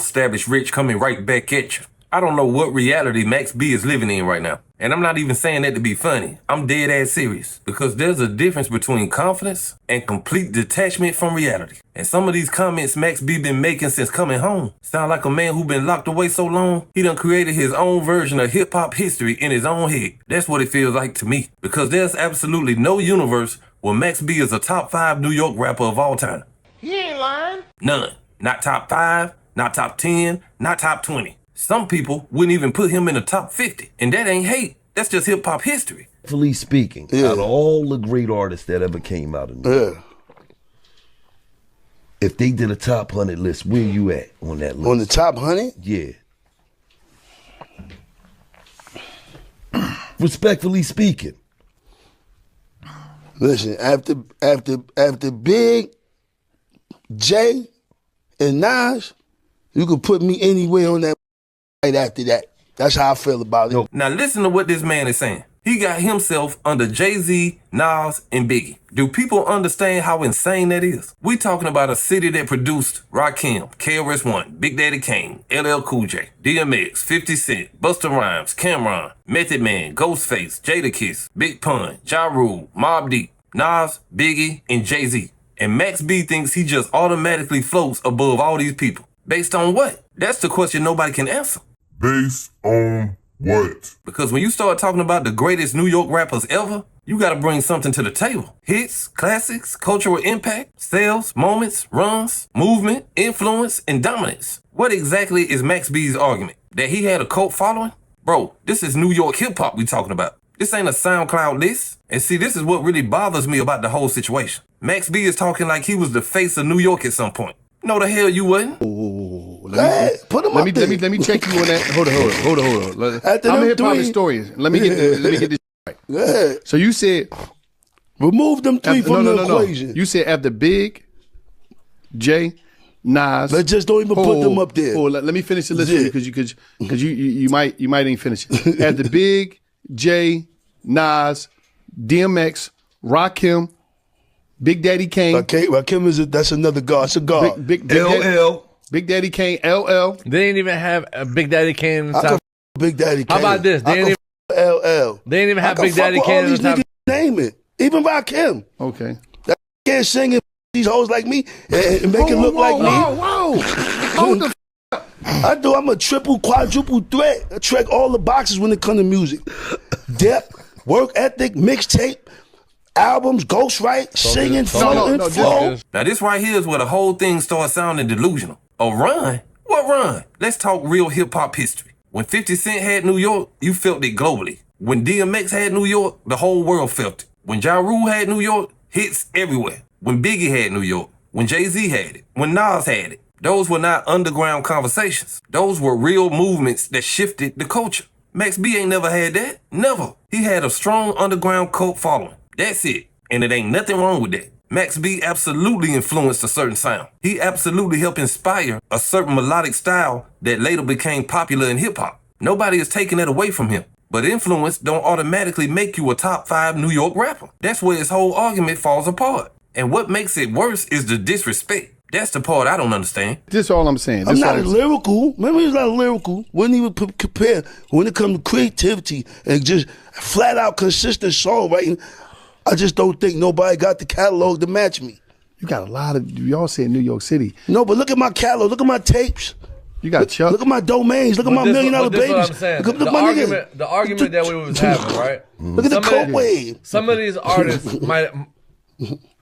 well-established rich coming right back at you. I don't know what reality MaxB is living in right now. And I'm not even saying that to be funny. I'm dead ass serious. Because there's a difference between confidence and complete detachment from reality. And some of these comments MaxB been making since coming home sound like a man who been locked away so long, he done created his own version of hip-hop history in his own head. That's what it feels like to me. Because there's absolutely no universe where MaxB is a top 5 New York rapper of all time. He ain't lying. None. Not top 5, not top 10, not top 20. Some people wouldn't even put him in the top 50. And that ain't hate. That's just hip-hop history. Fully speaking, out of all the great artists that ever came out of New York, if they did a top 100 list, where you at on that list? On the top 100? Yeah. Respectfully speaking. Listen, after Big, Jay, and Nas, you could put me anywhere on that right after that. That's how I feel about it. Now listen to what this man is saying. He got himself under JayZ, Nas, and Biggie. Do people understand how insane that is? We talking about a city that produced Rakim, KRS-One, Big Daddy Kane, LL Cool J, DMX, 50 Cent, Busta Rhymes, Cameron, Method Man, Ghostface, Jadakiss, Big Pun, Ja Rule, Mobb Deep, Nas, Biggie, and JayZ. And MaxB thinks he just automatically floats above all these people. Based on what? That's the question nobody can answer. Based on what? Because when you start talking about the greatest New York rappers ever, you gotta bring something to the table. Hits, classics, cultural impact, sales, moments, runs, movement, influence, and dominance. What exactly is MaxB's argument? That he had a cult following? Bro, this is New York hip-hop we talking about. This ain't a SoundCloud list. And see, this is what really bothers me about the whole situation. MaxB is talking like he was the face of New York at some point. No, the hell you wasn't. Put him up there. Let me check you on that. Hold on. I'm a hip hop historian. Let me get this right. Go ahead. So you said remove them three from the equation. You said after Big, Jay, Nas. But just don't even put them up there. Let me finish the list because you might ain't finish it. After Big, Jay, Nas, DMX, Rakim, Big Daddy Kane. Okay, Rakim that's another god. It's a god. Big LL. Big Daddy Kane, LL. They didn't even have a Big Daddy Kane in the top. Big Daddy Kane. How about this? They didn't even LL. They didn't even have Big Daddy Kane in the top. Name it. Even Rakim. Okay. That can't sing it, these hoes like me and make it look like me. Whoa. Hold the I do. I'm a triple, quadruple threat. I check all the boxes when it comes to music. Depth, work ethic, mixtape, albums, ghostwrite, singing, flow. Now this right here is where the whole thing starts sounding delusional. A run? What run? Let's talk real hip-hop history. When 50 Cent had New York, you felt it globally. When DMX had New York, the whole world felt it. When Ja Rule had New York, hits everywhere. When Biggie had New York, when JayZ had it, when Nas had it. Those were not underground conversations. Those were real movements that shifted the culture. MaxB ain't never had that. Never. He had a strong underground cult following. That's it. And it ain't nothing wrong with that. MaxB absolutely influenced a certain sound. He absolutely helped inspire a certain melodic style that later became popular in hip-hop. Nobody is taking that away from him. But influence don't automatically make you a top 5 New York rapper. That's where his whole argument falls apart. And what makes it worse is the disrespect. That's the part I don't understand. This is all I'm saying. I'm not lyrical. Remember, he's not lyrical. Wouldn't even compare when it comes to creativity and just flat out consistent songwriting. I just don't think nobody got the catalog to match me. You got a lot of, y'all say New York City. No, but look at my catalog. Look at my tapes. You got Chuck. Look at my domains. Look at my $1 Million Babies. What I'm saying. Look The argument that we was having, right? Look at the cult wave. Some of these artists might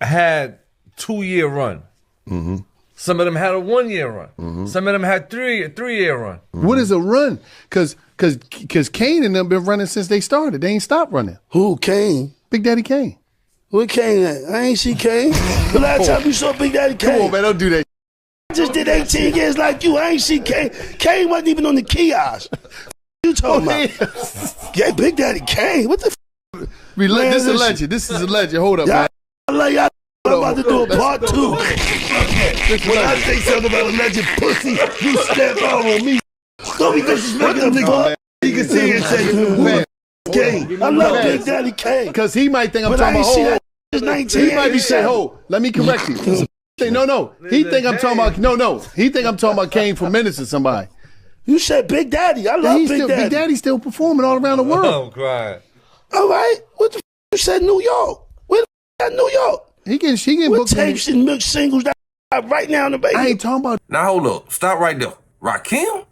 had 2-year run. Mm-hmm. Some of them had a 1-year run. Mm-hmm. Some of them had 3-year run. Mm-hmm. What is a run? Because Kane and them been running since they started. They ain't stopped running. Who, Kane? Big Daddy Kane. Where Kane at? I ain't see Kane. The last time you saw Big Daddy Kane. Come on, man, don't do that. I just did 18 years like you. I ain't see Kane. Kane wasn't even on the kiosk. You talking about? Yeah, Big Daddy Kane. What the f? This is a legend. This is a legend. Hold up, man. I love y'all. I'm about to do a part 2. When I say something about a legend pussy, you step out on me. Don't be disrespecting the nigga. You can see it saying, Kane. I love Big Daddy Kane. Because he might think I'm but talking about, that 19. He might be saying, hold, let me correct you. No. He think I'm talking about He think I'm talking about Kane for minutes or somebody. You said Big Daddy. I love Big Daddy. Big Daddy's still performing all around the world. I'm crying. All right. What the you said New York? Where the at New York? He getting What booked. tapes and mixed singles that right now in the baby? I ain't talking about. Now hold up. Stop right there. Rakim.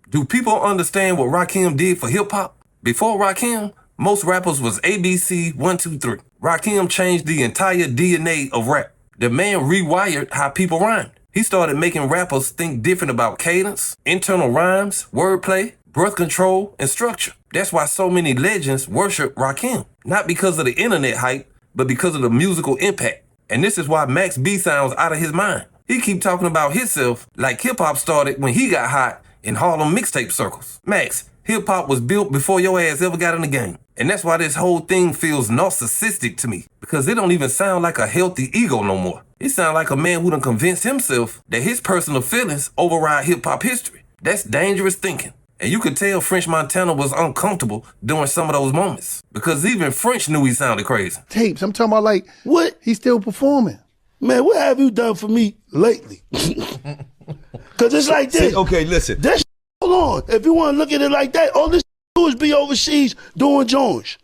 Do people understand what Rakim did for hip hop? Before Rakim, most rappers was ABC 1, 2, 3. Rakim changed the entire DNA of rap. The man rewired how people rhymed. He started making rappers think different about cadence, internal rhymes, wordplay, birth control, and structure. That's why so many legends worship Rakim. Not because of the internet hype, but because of the musical impact. And this is why MaxB sounds out of his mind. He keep talking about himself like hip-hop started when he got hot in Harlem mixtape circles. Max, hip-hop was built before your ass ever got in the game. And that's why this whole thing feels narcissistic to me. Because it don't even sound like a healthy ego no more. It sounds like a man who done convinced himself that his personal feelings override hip-hop history. That's dangerous thinking. And you could tell French Montana was uncomfortable during some of those moments. Because even French knew he sounded crazy. Tapes. I'm talking about like, what? He's still performing. Man, what have you done for me lately? Because it's like this. See, okay, listen. That hold on. If you want to look at it like that, all this do is be overseas doing Jones.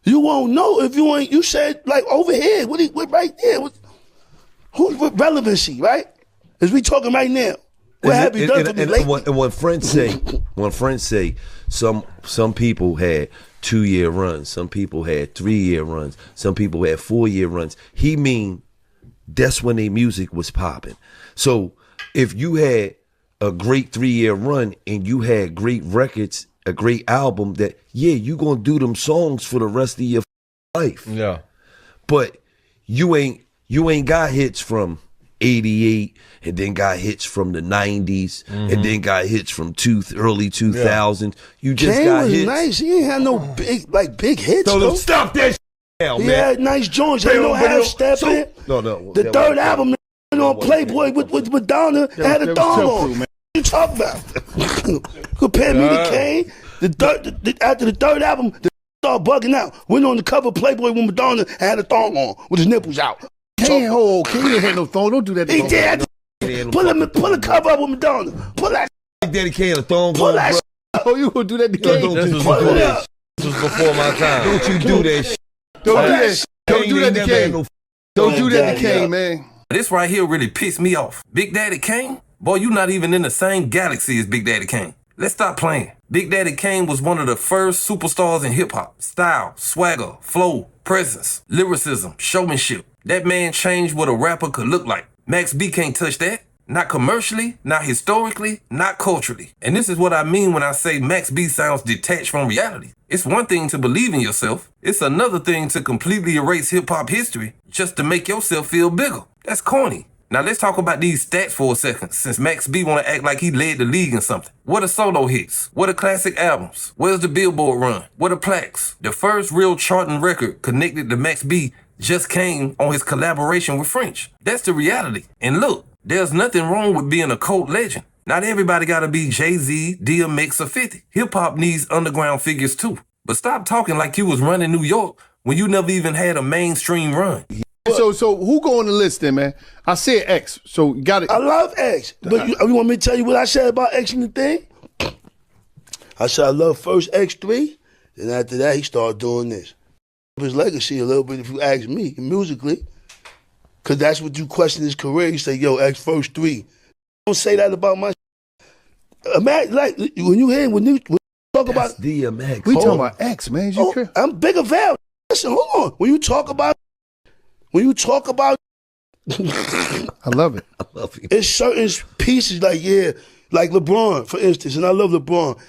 You won't know if you ain't. You said like over here. What right there? What relevancy, right? As we talking right now. What have you done for me lately? And when friends say, some people had 2-year runs, some people had 3-year runs, some people had 4-year runs. He mean that's when their music was popping. So if you had a great 3-year run and you had great records, a great album, that you gonna do them songs for the rest of your life. Yeah. But you ain't got hits from 88 and then got hits from the 90s and then got hits from early 2000s. You just Kane got was hits. nice. He ain't had no big hits. So though. stop that now, He man. had nice joints. He no half step in. No. The third album on Playboy with Madonna had a thong on. What you talking about? Compare me to Kane. After the third album, the started bugging out. Went on the cover of Playboy with Madonna and had a thong on with his nipples out. Kane didn't have no thong. Don't do that. He did. Pull the cover up with Madonna. Pull that. Daddy Kane a thong. Pull that. Oh, you gonna do that to Kane? This was before my time. Don't you do that shit. Don't do that. Don't do that to Kane. Don't do that to Kane, man. This right here really pissed me off. Big Daddy Kane? Boy, you not even in the same galaxy as Big Daddy Kane. Let's stop playing. Big Daddy Kane was one of the first superstars in hip-hop. Style, swagger, flow, presence, lyricism, showmanship. That man changed what a rapper could look like. MaxB can't touch that. Not commercially, not historically, not culturally. And this is what I mean when I say MaxB sounds detached from reality. It's one thing to believe in yourself. It's another thing to completely erase hip-hop history just to make yourself feel bigger. That's corny. Now let's talk about these stats for a second, since MaxB want to act like he led the league in something. What are solo hits? What are classic albums? Where's the Billboard run? What are plaques? The first real charting record connected to MaxB just came on his collaboration with French. That's the reality. And look, there's nothing wrong with being a cult legend. Not everybody gotta be JayZ, DMX, or 50. Hip-hop needs underground figures too. But stop talking like you was running New York when you never even had a mainstream run. So who go on the list then, man? I said X, so got it. I love X. But you want me to tell you what I said about X in the thing? I said I love first X3, and after that he started doing this. His legacy a little bit, if you ask me, musically. Because that's what you question his career. You say, yo, X first 3. Don't say that about my imagine, like, when you talk about DMX. We talking about X, man. I'm bigger Val. Listen, hold on. When you talk about I love it. I love you. It's certain pieces like LeBron, for instance, and I love LeBron.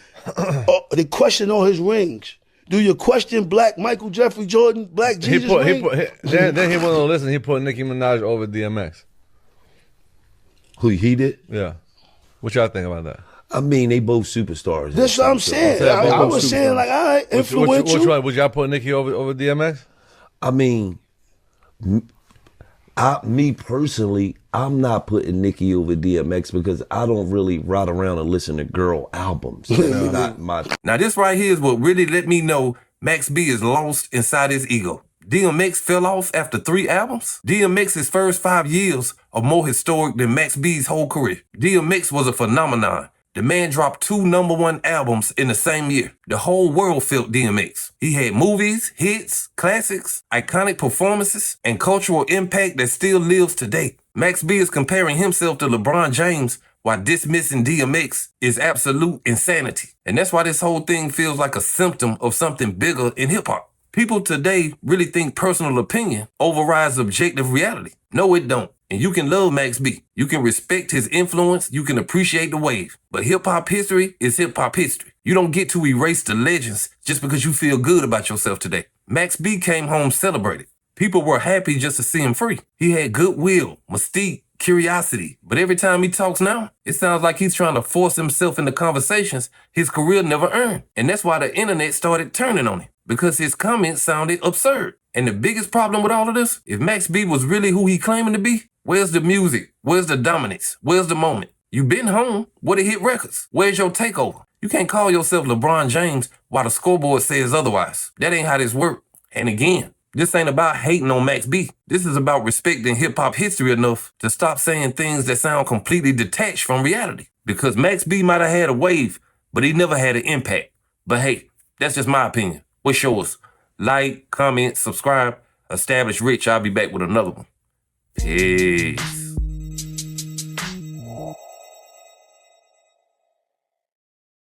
They question all his rings. Do you question Black Michael Jeffrey Jordan, Black Jesus ring? Then he went on to listen. He put Nicki Minaj over DMX. Who he did? Yeah. What y'all think about that? I mean, they both superstars. That's what I'm saying. I was saying, like, all right, influential. Which one? Would y'all put Nicki over DMX? I mean, me personally, I'm not putting Nicki over DMX because I don't really ride around and listen to girl albums. That's not my. Now this right here is what really let me know MaxB is lost inside his ego. DMX fell off after 3 albums? DMX's first 5 years are more historic than MaxB's whole career. DMX was a phenomenon. The man dropped 2 #1 albums in the same year. The whole world felt DMX. He had movies, hits, classics, iconic performances, and cultural impact that still lives today. MaxB is comparing himself to LeBron James while dismissing DMX is absolute insanity. And that's why this whole thing feels like a symptom of something bigger in hip-hop. People today really think personal opinion overrides objective reality. No, it don't. And you can love MaxB. You can respect his influence. You can appreciate the wave. But hip-hop history is hip-hop history. You don't get to erase the legends just because you feel good about yourself today. MaxB came home celebrated. People were happy just to see him free. He had goodwill, mystique, curiosity. But every time he talks now, it sounds like he's trying to force himself into conversations his career never earned. And that's why the internet started turning on him, because his comments sounded absurd. And the biggest problem with all of this, if MaxB was really who he claiming to be, where's the music? Where's the dominance? Where's the moment? You been home. What a hit records? Where's your takeover? You can't call yourself LeBron James while the scoreboard says otherwise. That ain't how this works. And again, this ain't about hating on MaxB. This is about respecting hip-hop history enough to stop saying things that sound completely detached from reality. Because MaxB might have had a wave, but he never had an impact. But hey, that's just my opinion. What's yours? Like, comment, subscribe. Establish Rich. I'll be back with another one. Peace.